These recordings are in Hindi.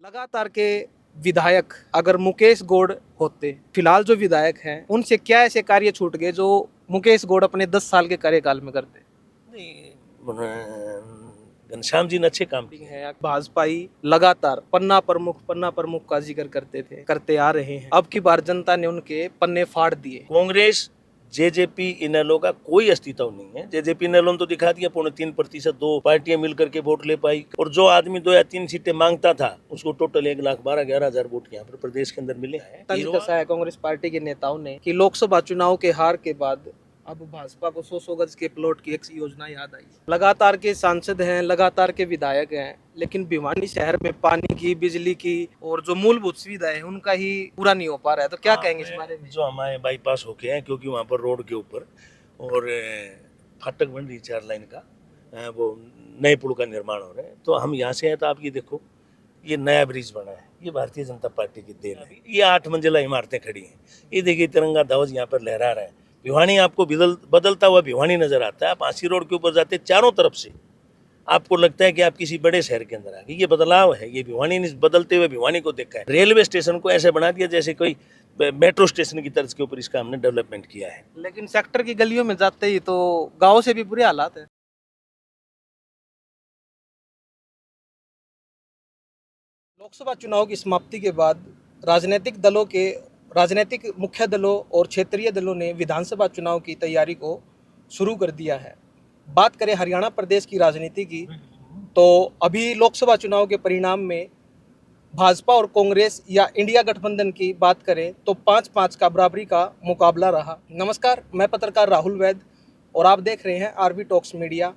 लगातार के विधायक अगर मुकेश गौड़ होते, फिलहाल जो विधायक हैं उनसे क्या ऐसे कार्य छूट गए जो मुकेश गौड़ अपने 10 साल के कार्यकाल में करते नहीं, घनश्याम जी ने अच्छे काम किए हैं? भाजपाई लगातार पन्ना प्रमुख का जिक्र करते आ रहे हैं। अब की बार जनता ने उनके पन्ने फाड़ दिए। कांग्रेस जेजेपी इनेलो का कोई अस्तित्व नहीं है। जेजेपी इनेलो ने तो दिखा दिया 3.5%, दो पार्टियां मिलकर के वोट ले पाई। और जो आदमी 2 या 3 सीटें मांगता था उसको टोटल 1,12,11,000 वोट यहाँ पर प्रदेश के अंदर मिले हैं। कसा है कांग्रेस पार्टी के नेताओं ने कि लोकसभा चुनाव के हार के बाद अब भाजपा को 100 गज के प्लॉट की एक योजना याद आई। लगातार के सांसद हैं, लगातार के विधायक हैं, लेकिन भिवानी शहर में पानी की, बिजली की और जो मूलभूत सुविधा है उनका ही पूरा नहीं हो पा रहा है। तो क्या कहेंगे इस बारे में? जो हमारे बाईपास होके हैं, क्योंकि वहाँ पर रोड के ऊपर और फाटक बन रही 4 लाइन का, वो नए पुल का निर्माण हो रहा है। तो हम यहाँ से हैं तो आप ये देखो, ये नया ब्रिज बना है, ये भारतीय जनता पार्टी की देन है। ये 8 मंजिला इमारतें खड़ी हैं। ये देखिए तिरंगा ध्वज यहाँ पर लहरा रहा है। भिवानी आपको बदलता हुआ भिवानी नजर आता है। आप आंसी रोड के ऊपर जाते चारों तरफ से आपको लगता है कि आप किसी बड़े शहर के अंदर आ गए। ये बदलाव है, ये भिवानी ने बदलते हुए भिवानी को देखा है। रेलवे स्टेशन को ऐसे बना दिया जैसे कोई मेट्रो स्टेशन की तर्ज के ऊपर इसका हमने डेवलपमेंट किया है। लेकिन सेक्टर की गलियों में जाते ही तो गाँव से भी बुरे हालात है। लोकसभा चुनाव की समाप्ति के बाद राजनीतिक मुख्य दलों और क्षेत्रीय दलों ने विधानसभा चुनाव की तैयारी को शुरू कर दिया है। बात करें हरियाणा प्रदेश की राजनीति की, तो अभी लोकसभा चुनाव के परिणाम में भाजपा और कांग्रेस या इंडिया गठबंधन की बात करें तो 5-5 का बराबरी का मुकाबला रहा। नमस्कार, मैं पत्रकार राहुल वैद और आप देख रहे हैं आरबी टॉक्स मीडिया।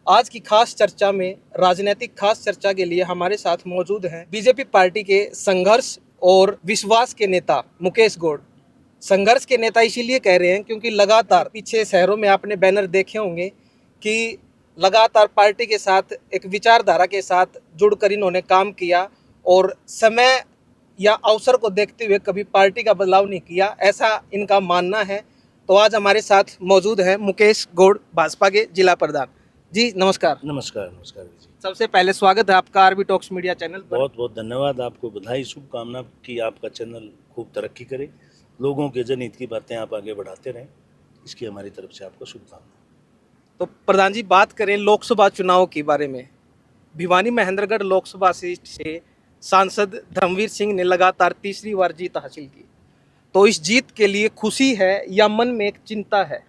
आज की खास चर्चा में, राजनीतिक खास चर्चा के लिए हमारे साथ मौजूद हैं बीजेपी पार्टी के संघर्ष और विश्वास के नेता मुकेश गौड़। संघर्ष के नेता इसीलिए कह रहे हैं क्योंकि लगातार पीछे शहरों में आपने बैनर देखे होंगे कि लगातार पार्टी के साथ एक विचारधारा के साथ जुड़कर इन्होंने काम किया और समय या अवसर को देखते हुए कभी पार्टी का बदलाव नहीं किया, ऐसा इनका मानना है। तो आज हमारे साथ मौजूद हैं मुकेश गौड़, भाजपा के जिला प्रधान। जी नमस्कार। नमस्कार नमस्कार जी। सबसे पहले स्वागत है आपका आरबी टॉक्स मीडिया चैनल पर। बहुत बहुत धन्यवाद, आपको बधाई, शुभकामना कि आपका चैनल खूब तरक्की करे, लोगों के जनहित की बातें आप आगे बढ़ाते रहें, इसकी हमारी तरफ से आपको शुभकामना। तो प्रधान जी, बात करें लोकसभा चुनाव के बारे में। भिवानी महेंद्रगढ़ लोकसभा सीट से सांसद धर्मवीर सिंह ने लगातार तीसरी बार जीत हासिल की, तो इस जीत के लिए खुशी है या मन में एक चिंता है?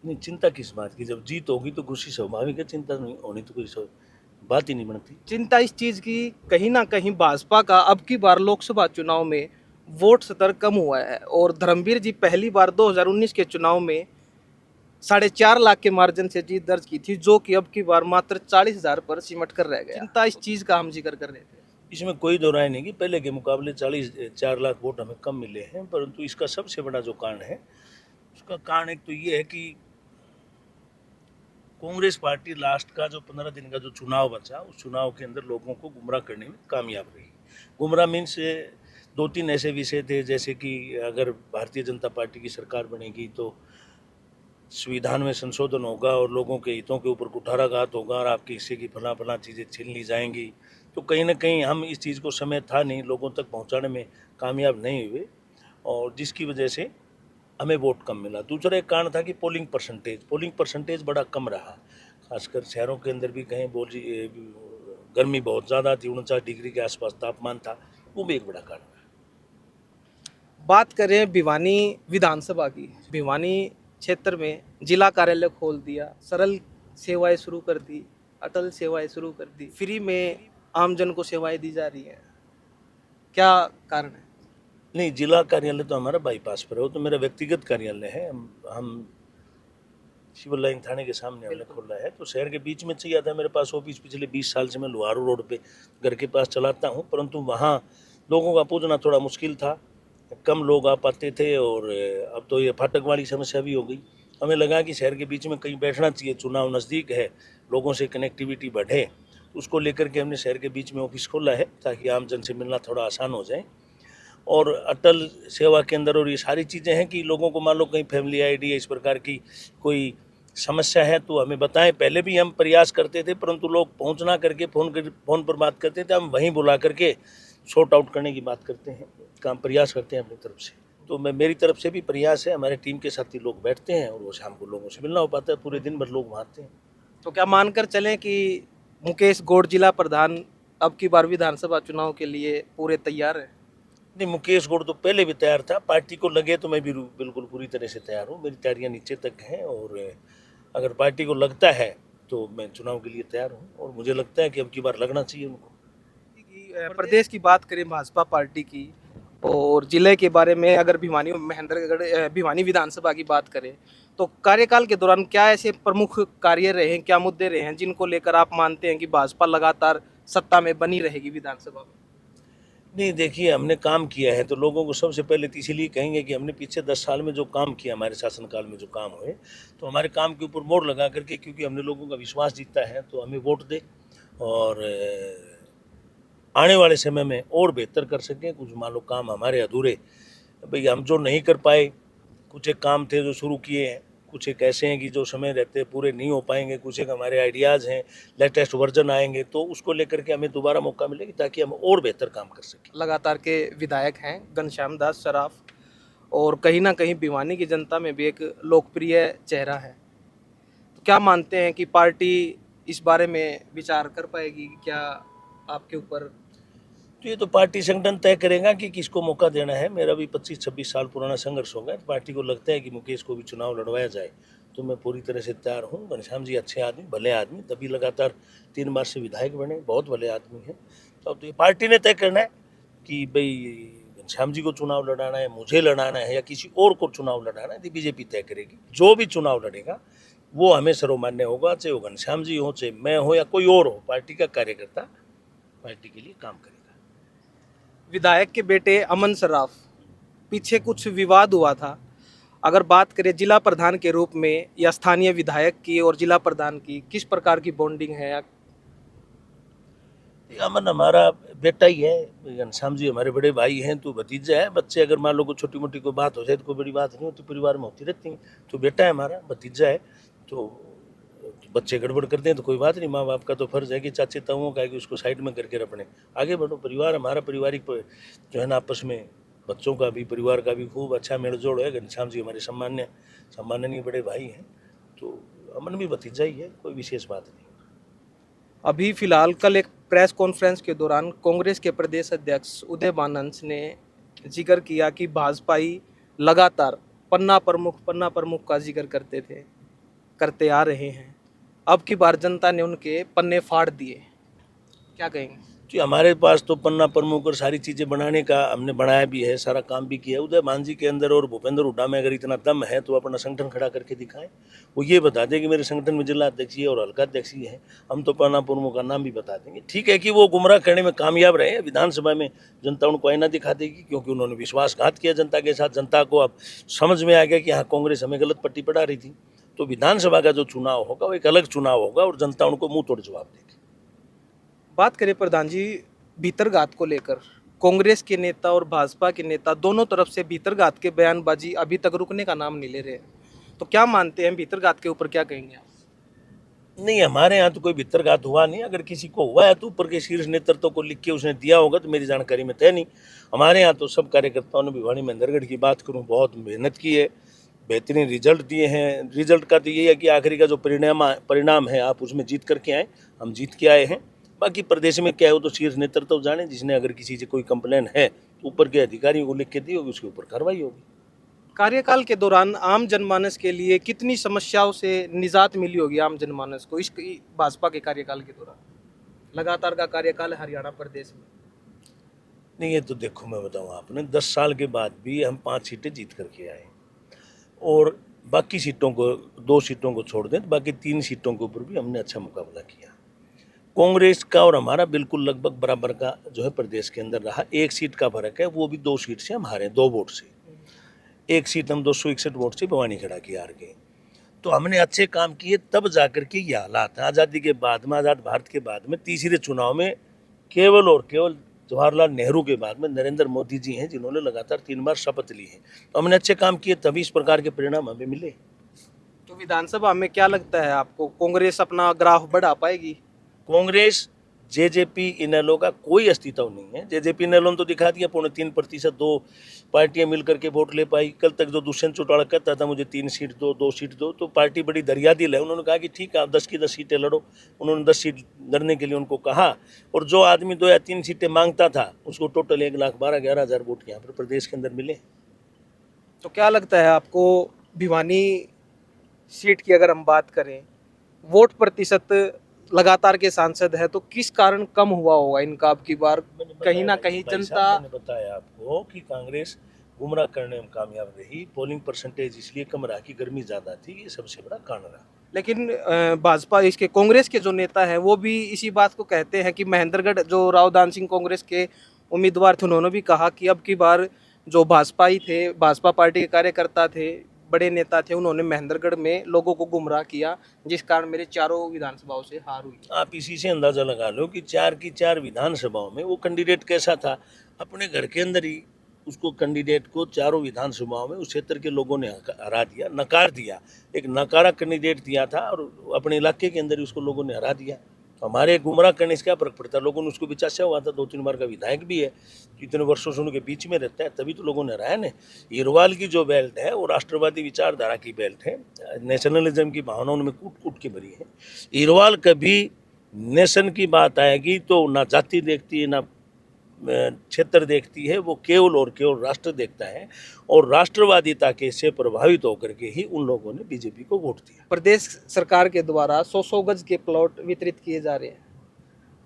नहीं, चिंता किस बात की? जब जीत होगी तो खुशी स्वाभाविक है, चिंता नहीं होनी तो कोई बात ही नहीं बनती। चिंता इस चीज़ की, कहीं ना कहीं भाजपा का अब की बार लोकसभा चुनाव में वोट स्तर कम हुआ है और धर्मवीर जी पहली बार 2019 के चुनाव में 4.5 लाख के मार्जिन से जीत दर्ज की थी, जो कि अब की बार मात्र 40,000 पर सिमट कर रह गया। चिंता इस चीज़ का हम जिक्र कर रहे थे। इसमें कोई दो राय नहीं कि पहले के मुकाबले 4 लाख वोट हमें कम मिले हैं, परंतु इसका सबसे बड़ा जो कारण है, उसका कारण एक तो ये है कि कांग्रेस पार्टी लास्ट का जो 15 दिन का जो चुनाव बचा, उस चुनाव के अंदर लोगों को गुमराह करने में कामयाब रही। गुमराह मीन्स 2-3 ऐसे विषय थे, जैसे कि अगर भारतीय जनता पार्टी की सरकार बनेगी तो संविधान में संशोधन होगा और लोगों के हितों के ऊपर कुठाराघात होगा और आपके हिस्से की फला चीज़ें छीन ली जाएंगी। तो कहीं ना कहीं हम इस चीज़ को समय था नहीं, लोगों तक पहुंचाने में कामयाब नहीं हुए और जिसकी वजह से हमें वोट कम मिला। दूसरा एक कारण था कि पोलिंग परसेंटेज बड़ा कम रहा, खासकर शहरों के अंदर भी कहीं गर्मी बहुत ज़्यादा थी, 49 डिग्री के आसपास तापमान था, वो भी एक बड़ा कारण है। बात करें भिवानी विधानसभा की, भिवानी क्षेत्र में जिला कार्यालय खोल दिया, सरल सेवाएं शुरू कर दी, अटल सेवाएं शुरू कर दी, फ्री में आमजन को सेवाएं दी जा रही हैं, क्या कारण है? नहीं, जिला कार्यालय तो हमारा बाईपास पर है, वो तो मेरा व्यक्तिगत कार्यालय है। हम सिविल लाइन थाने के सामने हमने खोला है, तो शहर के बीच में चाहिए था मेरे पास ऑफिस। पिछले 20 साल से मैं लोहारू रोड पे घर के पास चलाता हूँ, परंतु वहाँ लोगों का पहुँचना थोड़ा मुश्किल था, कम लोग आ पाते थे और अब तो ये फाटक वाली समस्या भी हो गई। हमें लगा कि शहर के बीच में कहीं बैठना चाहिए, चुनाव नज़दीक है, लोगों से कनेक्टिविटी बढ़े, उसको लेकर के हमने शहर के बीच में ऑफिस खोला है ताकि आम जन से मिलना थोड़ा आसान हो जाए। और अटल सेवा केंद्र और ये सारी चीज़ें हैं कि लोगों को मान लो कहीं फैमिली आईडी या इस प्रकार की कोई समस्या है तो हमें बताएं। पहले भी हम प्रयास करते थे, परंतु लोग पहुंच ना करके फ़ोन पर बात करते थे, हम वहीं बुला करके सॉर्ट आउट करने की बात करते हैं, काम प्रयास करते हैं अपनी तरफ से। तो मेरी तरफ से भी प्रयास है, हमारे टीम के साथी लोग बैठते हैं और वो शाम को लोगों से मिलना हो पाता है, पूरे दिन भर लोग मारते हैं। तो क्या मानकर चलें कि मुकेश गौड़ जिला प्रधान अब की बार विधानसभा चुनाव के लिए पूरे तैयार है? नहीं, मुकेश गौड़ तो पहले भी तैयार था, पार्टी को लगे तो मैं भी बिल्कुल पूरी तरह से तैयार हूँ। मेरी तैयारियाँ नीचे तक हैं और अगर पार्टी को लगता है तो मैं चुनाव के लिए तैयार हूँ और मुझे लगता है कि अब की बार लगना चाहिए उनको। प्रदेश की बात करें भाजपा पार्टी की और जिले के बारे में, अगर भिवानी महेंद्रगढ़ भिवानी विधानसभा की बात करें तो कार्यकाल के दौरान क्या ऐसे प्रमुख कार्य रहे हैं, क्या मुद्दे रहे हैं जिनको लेकर आप मानते हैं कि भाजपा लगातार सत्ता में बनी रहेगी विधानसभा में? नहीं, देखिए, हमने काम किया है तो लोगों को सबसे पहले तो इसीलिए कहेंगे कि हमने पीछे 10 साल में जो काम किया, हमारे शासनकाल में जो काम हुए, तो हमारे काम के ऊपर मोड़ लगा करके, क्योंकि हमने लोगों का विश्वास जीता है, तो हमें वोट दे और आने वाले समय में और बेहतर कर सकें। कुछ मान लो काम हमारे अधूरे, भाई हम जो नहीं कर पाए, कुछ एक काम थे जो शुरू किए हैं, कुछ एक ऐसे हैं कि जो समय रहते पूरे नहीं हो पाएंगे, कुछ एक हमारे आइडियाज़ हैं, लेटेस्ट वर्जन आएंगे तो उसको लेकर के हमें दोबारा मौका मिलेगी ताकि हम और बेहतर काम कर सकें। लगातार के विधायक हैं घनश्याम दास सराफ और कहीं ना कहीं भिवानी की जनता में भी एक लोकप्रिय चेहरा है। तो क्या मानते हैं कि पार्टी इस बारे में विचार कर पाएगी? क्या आपके ऊपर? तो ये तो पार्टी संगठन तय करेगा कि किसको मौका देना है। मेरा भी 25-26 साल पुराना संघर्ष होगा। पार्टी को लगता है कि मुकेश को भी चुनाव लड़वाया जाए तो मैं पूरी तरह से तैयार हूँ। घनश्याम जी अच्छे आदमी, भले आदमी, तभी लगातार 3 बार से विधायक बने, बहुत भले आदमी हैं। तो अब तो ये पार्टी ने तय करना है कि भाई घनश्याम जी को चुनाव लड़ाना है, मुझे लड़ाना है या किसी और को चुनाव लड़ाना है, तो बीजेपी तय करेगी। जो भी चुनाव लड़ेगा वो हमें सर्वमान्य होगा, चाहे वो घनश्याम जी हो, चाहे मैं हो या कोई और हो। पार्टी का कार्यकर्ता पार्टी के लिए काम करेगा। विधायक के बेटे अमन सराफ, पीछे कुछ विवाद हुआ था, अगर बात करें जिला प्रधान के रूप में या स्थानीय विधायक की और जिला प्रधान की, किस प्रकार की बॉन्डिंग है? अमन हमारा बेटा ही है, घनश्याम जी हमारे बड़े भाई हैं, तो भतीजा है। बच्चे अगर मान लो कोई छोटी मोटी कोई बात हो जाए तो कोई बड़ी बात नहीं होती, परिवार में होती रहती है। तो बेटा है हमारा, भतीजा है, तो बच्चे गड़बड़ करते हैं तो कोई बात नहीं। माँ बाप का तो फर्ज है कि चाचे ताऊओं का है कि उसको साइड में करके रखने, आगे बढ़ो। परिवार हमारा पारिवारिक जो है ना, आपस में बच्चों का भी परिवार का भी खूब अच्छा मेलजोल है। घनश्याम जी हमारे सम्माननीय बड़े भाई हैं, तो अमन भी भतीजा ही है, कोई विशेष बात नहीं। अभी फिलहाल कल एक प्रेस कॉन्फ्रेंस के दौरान कांग्रेस के प्रदेश अध्यक्ष उदय बानंस ने जिक्र किया कि भाजपाई लगातार पन्ना प्रमुख का जिक्र करते आ रहे हैं। अब की बार जनता ने उनके पन्ने फाड़ दिए, क्या कहेंगे? जी, हमारे पास तो पन्ना प्रमुख और सारी चीज़ें बनाने का हमने बनाया भी है, सारा काम भी किया है। उदय मान जी के अंदर और भूपेंद्र हुड्डा में अगर इतना दम है तो अपना संगठन खड़ा करके दिखाएं। वो ये बता दें कि मेरे संगठन में जिला अध्यक्ष और हल्का अध्यक्ष है, हम तो पन्ना प्रमुख का नाम भी बता देंगे। ठीक है कि वो गुमराह करने में कामयाब रहे, विधानसभा में जनता उनको आईना दिखा देगी, क्योंकि उन्होंने विश्वासघात किया जनता के साथ। जनता को अब समझ में आ गया कि हाँ, कांग्रेस हमें गलत पट्टी पढ़ा रही थी। तो विधानसभा का जो चुनाव होगा वो एक अलग चुनाव होगा और जनता उनको मुंह तोड़ जवाब देगी। बात करें प्रधान जी भीतरघात को लेकर, कांग्रेस के नेता और भाजपा के नेता दोनों तरफ से भीतरघात के बयानबाजी अभी तक रुकने का नाम नहीं ले रहे, तो क्या मानते हैं भीतरघात के ऊपर, क्या कहेंगे आप? नहीं, हमारे यहाँ तो कोई भीतरघात हुआ नहीं। अगर किसी को हुआ है तो ऊपर के शीर्ष नेतृत्व को लिख के उसने दिया होगा, तो मेरी जानकारी में तय नहीं। हमारे यहाँ तो सब कार्यकर्ताओं ने भिवानी महेंद्रगढ़ की बात करूँ, बहुत मेहनत की है, बेहतरीन रिजल्ट दिए हैं। रिजल्ट का तो ये है कि आखिरी का जो परिणाम है आप उसमें जीत करके आए, हम जीत के आए हैं। बाकी प्रदेश में क्या है वो तो शीर्ष नेतृत्व जाने, जिसने अगर किसी से कोई कंप्लेन है तो ऊपर के अधिकारियों को लिख के दी होगी, उसके ऊपर कार्रवाई होगी। कार्यकाल के दौरान आम जनमानस के लिए कितनी समस्याओं से निजात मिली होगी आम जनमानस को इस भाजपा के कार्यकाल के दौरान? लगातार का कार्यकाल है हरियाणा प्रदेश में। नहीं, ये तो देखो मैं बताऊँ, आपने 10 साल के बाद भी हम 5 सीटें जीत करके आए और बाकी सीटों को, 2 सीटों को छोड़ दें तो बाकी 3 सीटों के ऊपर भी हमने अच्छा मुकाबला किया। कांग्रेस का और हमारा बिल्कुल लगभग बराबर का जो है प्रदेश के अंदर रहा। 1 सीट का फर्क है, वो भी 2 सीट से हम हारे, 2 वोट से। 1 सीट हम 261 वोट से भवानी खड़ा की हार गए। तो हमने अच्छे काम किए, तब जाकर के ये हालात हैं। आज़ादी के बाद में, आज़ाद भारत के बाद में तीसरे चुनाव में केवल और केवल जवाहरलाल नेहरू के बाद में नरेंद्र मोदी जी हैं जिन्होंने लगातार 3 बार शपथ ली है। तो हमने अच्छे काम किए, तभी इस प्रकार के परिणाम हमें मिले। तो विधानसभा में क्या लगता है आपको, कांग्रेस अपना ग्राफ बढ़ा पाएगी? कांग्रेस जेजेपी इनेलो का कोई अस्तित्व नहीं है। जेजेपी इनेलो ने तो दिखा दिया 3.5%, 2 पार्टियां मिलकर के वोट ले पाई। कल तक जो दुष्यंत चौटाला कहता था मुझे 3 सीट दो, 2 सीट दो, तो पार्टी बड़ी दरियादिल है। उन्होंने कहा कि ठीक है आप 10 की 10 सीटें लड़ो। उन्होंने 10 सीट लड़ने के लिए उनको कहा, और जो आदमी 2 या 3 सीटें मांगता था उसको टोटल 1,12,11,000 वोट यहाँ पर प्रदेश के अंदर मिले। तो क्या लगता है आपको, भिवानी सीट की अगर हम बात करें, वोट प्रतिशत लगातार के सांसद है, तो किस कारण कम हुआ होगा इनका अब की बार? कहीं ना कहीं जनता, मैंने बताया आपको कि कांग्रेस गुमराह करने में कामयाब रही। पोलिंग परसेंटेज इसलिए कम रहा कि गर्मी ज़्यादा थी, ये सबसे बड़ा कारण रहा। लेकिन भाजपा, इसके कांग्रेस के जो नेता है वो भी इसी बात को कहते हैं कि महेंद्रगढ़, जो राव दान सिंह कांग्रेस के उम्मीदवार थे, उन्होंने भी कहा कि अब की बार जो भाजपाई थे, भाजपा पार्टी के कार्यकर्ता थे, बड़े नेता थे, उन्होंने महेंद्रगढ़ में लोगों को गुमराह किया, जिस कारण मेरे चारों विधानसभाओं से हार हुई। आप इसी से अंदाजा लगा लो कि 4 की 4 विधानसभाओं में वो कैंडिडेट कैसा था। अपने घर के अंदर ही उसको कैंडिडेट को चारों विधानसभाओं में उस क्षेत्र के लोगों ने हरा दिया, नकार दिया। एक नकारा कैंडिडेट दिया था और अपने इलाके के अंदर ही उसको लोगों ने हरा दिया। तो हमारे गुमराह करने से क्या फर्क पड़ता है? लोगों ने उसको बिचासा हुआ था, 2-3 बार का विधायक भी है, इतने वर्षों से उनके बीच में रहता है, तभी तो लोगों ने हराया ना। ईरवाल की जो बेल्ट है वो राष्ट्रवादी विचारधारा की बेल्ट है, नेशनलिज्म की भावनाओं में कूट कूट के भरी है। ईरवाल कभी नेशन की बात आएगी तो ना जाति देखती है, ना क्षेत्र देखती है, वो केवल और केवल राष्ट्र देखता है, और राष्ट्रवादिता के से प्रभावित होकर के ही उन लोगों ने बीजेपी को वोट दिया। प्रदेश सरकार के द्वारा 100 गज के प्लॉट वितरित किए जा रहे हैं।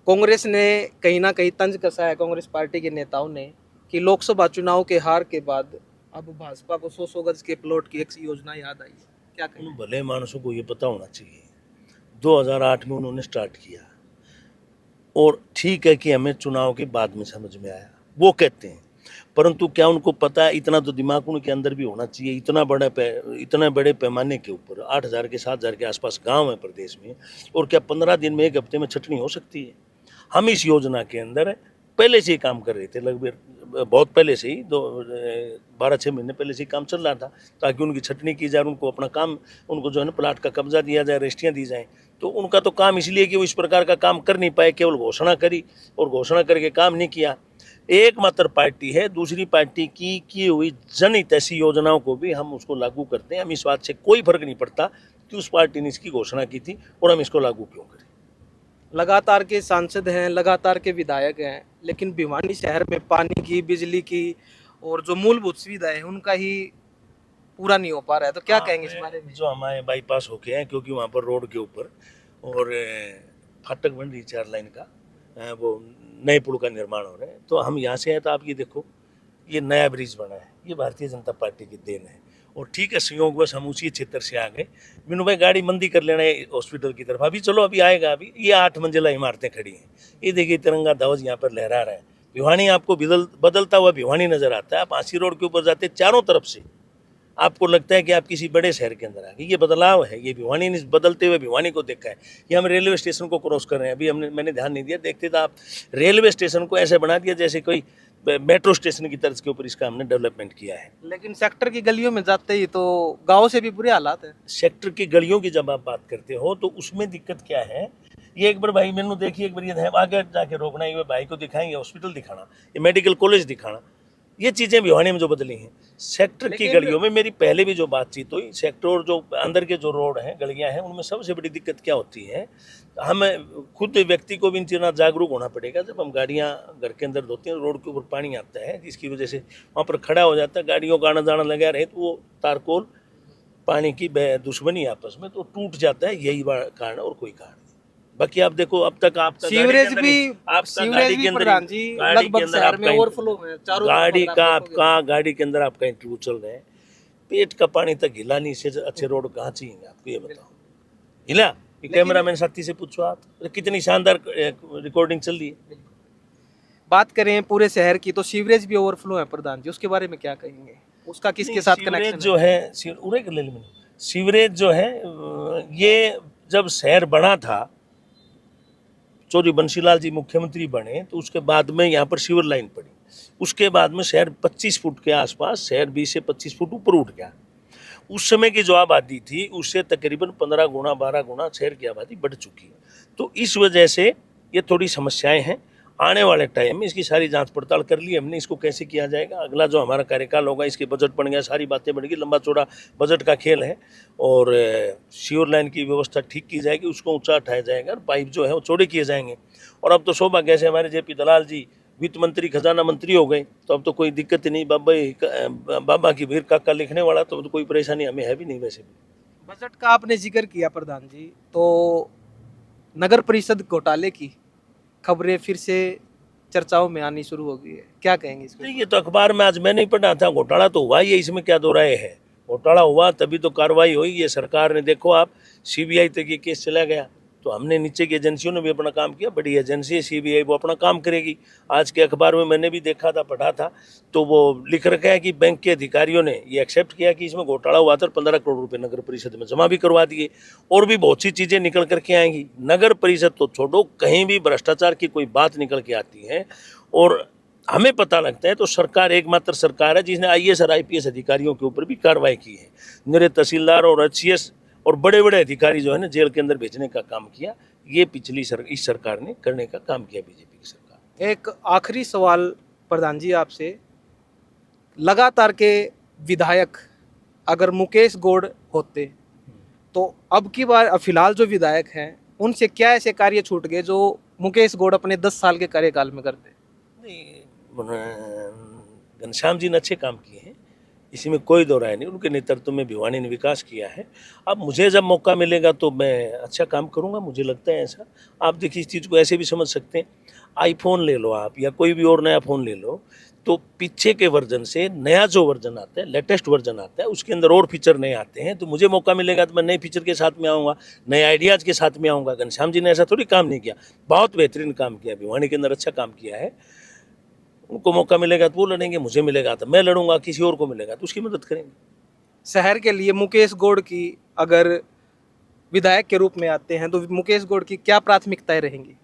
कांग्रेस ने कहीं ना कहीं तंज कसा है, कांग्रेस पार्टी के नेताओं ने, कि लोकसभा चुनाव के हार के बाद अब भाजपा को 100 गज के प्लॉट की एक योजना याद आई है। क्या कहें? उन भले मानसों को ये पता होना चाहिए, 2008 में उन्होंने स्टार्ट किया, और ठीक है कि हमें चुनाव के बाद में समझ में आया, वो कहते हैं, परंतु क्या उनको पता है? इतना तो दिमाग उनके अंदर भी होना चाहिए। इतना बड़े पैमाने के ऊपर 8,000 के 7,000 के आसपास गांव है प्रदेश में, और क्या 15 दिन में, 1 हफ्ते में छटनी हो सकती है? हम इस योजना के अंदर पहले से ही काम कर रहे थे, लगभग बहुत पहले से ही, 12-6 महीने पहले से ही काम चल रहा था, ताकि उनकी छटनी की जाए, उनको अपना काम, उनको जो है ना प्लाट का कब्जा दिया जाए, रजिस्ट्रियाँ दी जाएँ। तो उनका तो काम इसलिए कि वो इस प्रकार का काम कर नहीं पाए, केवल घोषणा करी और घोषणा करके काम नहीं किया। एकमात्र पार्टी है, दूसरी पार्टी की हुई जनहित ऐसी योजनाओं को भी हम उसको लागू करते हैं। हम इस बात से कोई फर्क नहीं पड़ता कि उस पार्टी ने इसकी घोषणा की थी और हम इसको लागू क्यों करें। लगातार के सांसद हैं, लगातार के विधायक हैं, लेकिन भिवानी शहर में पानी की, बिजली की और जो मूलभूत सुविधाएं हैं उनका ही पूरा नहीं हो पा रहा है। तो क्या कहेंगे इस बारे में? जो हमारे बाईपास होके हैं, क्योंकि वहाँ पर रोड के ऊपर और फाटक बन रही 4 लाइन का, वो नए पुल का निर्माण हो रहा है। तो हम यहाँ से हैं तो आप ये देखो, ये नया ब्रिज बना है, ये भारतीय जनता पार्टी की देन है। और ठीक है, संयोगवश हम उसी क्षेत्र से आ गए। मीनू भाई गाड़ी मंदी कर लेना है हॉस्पिटल की तरफ, अभी चलो अभी आएगा। अभी ये 8 मंजिला इमारतें खड़ी हैं, ये देखिए तिरंगा ध्वज यहाँ पर लहरा रहा है। भिवानी आपको बदलता हुआ भिवानी नजर आता है। आप आंसी रोड के ऊपर जाते, चारों तरफ से आपको लगता है कि आप किसी बड़े शहर के अंदर आ गए। ये बदलाव है, ये भिवानी ने बदलते हुए भिवानी को देखा है। ये हम रेलवे स्टेशन को क्रॉस कर रहे हैं, अभी मैंने ध्यान नहीं दिया, देखते तो आप रेलवे स्टेशन को ऐसे बना दिया जैसे कोई मेट्रो स्टेशन की तर्ज के ऊपर इसका हमने डेवलपमेंट किया है। लेकिन सेक्टर की गलियों में जाते ही तो गांव से भी बुरे हालात है। सेक्टर की गलियों की जब आप बात करते हो तो उसमें दिक्कत क्या है? ये एक बार भाई मैंने देखिए, एक बार ये आगे जाके रोकना, ये भाई को दिखाएंगे हॉस्पिटल दिखाना, ये मेडिकल कॉलेज दिखाना, ये चीज़ें भिवानी में जो बदली हैं। सेक्टर की गलियों में मेरी पहले भी जो बातचीत हुई, सेक्टर और जो अंदर के जो रोड हैं, गलियां हैं, उनमें सबसे बड़ी दिक्कत क्या होती है? हमें खुद व्यक्ति को भी इन चीज़ों जागरूक होना पड़ेगा। जब हम गाड़ियां घर के अंदर धोते हैं, रोड के ऊपर पानी आता है, जिसकी वजह से वहाँ पर खड़ा हो जाता है, गाड़ियों का आना जाना लगा रहे, तो वो तारकोल पानी की दुश्मनी आपस में तो टूट जाता है। यही कारण और कोई कारण नहीं। बाकी आप देखो, अब तक आपका सीवरेज भी प्रधान जी लगभग शहर में ओवरफ्लो है, चारों गाड़ी का आपका गाड़ी के अंदर आपका इंटरव्यू चल रहा है, पेट का पानी तक हिला नहीं। इससे अच्छे रोड कहाँ चाहिए आपको, ये बताओ? हिला? कैमरामैन साथी से पूछो आप, कितनी शानदार रिकॉर्डिंग चल रही है। बात करें पूरे शहर की तो सीवरेज भी ओवरफ्लो है प्रधान जी, उसके बारे में क्या कहेंगे? उसका किसके साथ कनेक्शन जो है? सीवरेज जो है, ये जब शहर बना था, चौधरी बंसीलाल जी मुख्यमंत्री बने, तो उसके बाद में यहाँ पर सीवर लाइन पड़ी। उसके बाद में शहर 25 फुट के आसपास, शहर 20 से 25 फुट ऊपर उठ गया। उस समय की जो आबादी थी उससे तकरीबन 15 गुना 12 गुना शहर की आबादी बढ़ चुकी है। तो इस वजह से ये थोड़ी समस्याएं हैं। आने वाले टाइम में इसकी सारी जांच पड़ताल कर ली हमने, इसको कैसे किया जाएगा, अगला जो हमारा कार्यकाल होगा इसके बजट बन गया, सारी बातें बन गई, लंबा चौड़ा बजट का खेल है। और सीवर लाइन की व्यवस्था ठीक की जाएगी, उसको ऊंचा उठाया जाएगा और पाइप जो है वो चौड़े किए जाएंगे। और अब तो सौभाग्य से हमारे जेपी दलाल जी वित्त मंत्री खजाना मंत्री हो गए, तो अब तो कोई दिक्कत ही नहीं। बाबा की भीड़ काका लिखने वाला, तो कोई परेशानी हमें है भी नहीं। वैसे भी बजट का आपने जिक्र किया प्रधान जी, तो नगर परिषद घोटाले की खबरें फिर से चर्चाओं में आनी शुरू हो गई है, क्या कहेंगे इसको? नहीं, ये तो अखबार में आज मैं नहीं पढ़ा था। घोटाला तो हुआ ही है, इसमें क्या दो राय है। घोटाला हुआ तभी तो कार्रवाई हुई। ये सरकार ने, देखो आप, सीबीआई तक ये केस चला गया, तो हमने नीचे की एजेंसियों ने भी अपना काम किया। बड़ी एजेंसी है सीबीआई, वो अपना काम करेगी। आज के अखबार में मैंने भी देखा था, पढ़ा था, तो वो लिख रखा है कि बैंक के अधिकारियों ने ये एक्सेप्ट किया कि इसमें घोटाला हुआ था, 15 करोड़ रुपए नगर परिषद में जमा भी करवा दिए। और भी बहुत सी चीज़ें निकल करके आएंगी। नगर परिषद तो छोड़ो, कहीं भी भ्रष्टाचार की कोई बात निकल के आती है और हमें पता लगता है, तो सरकार एकमात्र सरकार है जिसने आईएएस और आईपीएस अधिकारियों के ऊपर भी कार्रवाई की है। मेरे तहसीलदार और एचसीएस और बड़े बड़े अधिकारी जो है ना, जेल के अंदर भेजने का काम किया। ये इस सरकार ने करने का काम किया, बीजेपी की सरकार। एक आखिरी सवाल प्रधान जी आपसे, लगातार के विधायक अगर मुकेश गौड़ होते तो अब की बार फिलहाल जो विधायक हैं उनसे क्या ऐसे कार्य छूट गए जो मुकेश गौड़ अपने 10 साल के कार्यकाल में करते? नहीं, घनश्याम जी ने अच्छे काम किए हैं, इसी में कोई दो राय नहीं। उनके नेतृत्व में भिवानी ने विकास किया है। अब मुझे जब मौका मिलेगा तो मैं अच्छा काम करूंगा, मुझे लगता है ऐसा। आप देखिए, इस चीज़ को ऐसे भी समझ सकते हैं, आईफोन ले लो आप या कोई भी और नया फ़ोन ले लो, तो पीछे के वर्जन से नया जो वर्जन आता है, लेटेस्ट वर्जन आता है, उसके अंदर और फीचर नए आते हैं। तो मुझे मौका मिलेगा तो मैं नए फीचर के साथ में आऊँगा, नए आइडियाज़ के साथ में आऊँगा। घनश्याम जी ने ऐसा थोड़ी काम नहीं किया, बहुत बेहतरीन काम किया, भिवानी के अंदर अच्छा काम किया है। उनको मौका मिलेगा तो वो लड़ेंगे, मुझे मिलेगा तो मैं लड़ूंगा, किसी और को मिलेगा तो उसकी मदद करेंगे। शहर के लिए मुकेश गौड़ की अगर विधायक के रूप में आते हैं तो मुकेश गौड़ की क्या प्राथमिकताएं रहेंगी?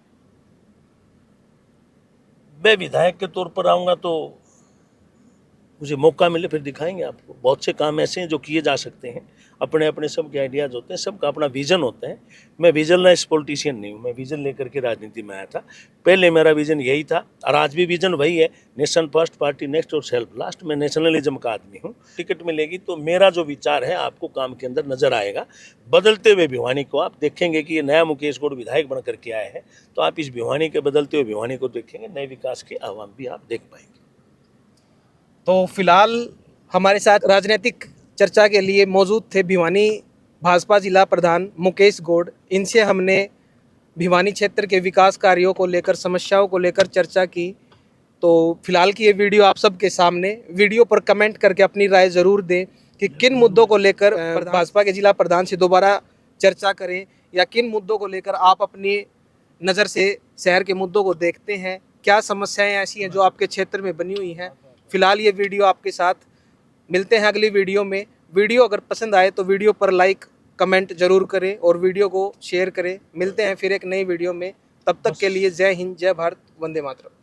मैं विधायक के तौर पर आऊँगा तो मुझे मौका मिले फिर दिखाएंगे आपको। बहुत से काम ऐसे हैं जो किए जा सकते हैं, अपने अपने सबके आइडियाज़ होते हैं, सबका अपना विजन होता है। मैं विजनलेस पॉलिटिशियन नहीं हूँ, मैं विजन लेकर के राजनीति में आया था। पहले मेरा विजन यही था और आज भी विजन वही है, नेशन फर्स्ट, पार्टी नेक्स्ट और सेल्फ लास्ट। मैं नेशनलिज्म का आदमी हूँ। टिकट मिलेगी तो मेरा जो विचार है आपको काम के अंदर नजर आएगा। बदलते हुए भिवानी को आप देखेंगे कि ये नया मुकेश गौड़ विधायक बन करके आए हैं, तो आप इस भिवानी के बदलते हुए भिवानी को देखेंगे, नए विकास के आह्वान भी आप देख पाएंगे। तो फिलहाल हमारे साथ राजनीतिक चर्चा के लिए मौजूद थे भिवानी भाजपा जिला प्रधान मुकेश गौड़। इनसे हमने भिवानी क्षेत्र के विकास कार्यों को लेकर, समस्याओं को लेकर चर्चा की। तो फिलहाल की ये वीडियो आप सबके सामने, वीडियो पर कमेंट करके अपनी राय ज़रूर दें कि किन मुद्दों को लेकर भाजपा के जिला प्रधान से दोबारा चर्चा करें, या किन मुद्दों को लेकर आप अपनी नज़र से शहर के मुद्दों को देखते हैं, क्या समस्याएं ऐसी हैं जो आपके क्षेत्र में बनी हुई हैं। फिलहाल ये वीडियो आपके साथ, मिलते हैं अगली वीडियो में। वीडियो अगर पसंद आए तो वीडियो पर लाइक कमेंट जरूर करें और वीडियो को शेयर करें। मिलते हैं फिर एक नई वीडियो में, तब तक के लिए जय हिंद, जय भारत, वंदे मातरम।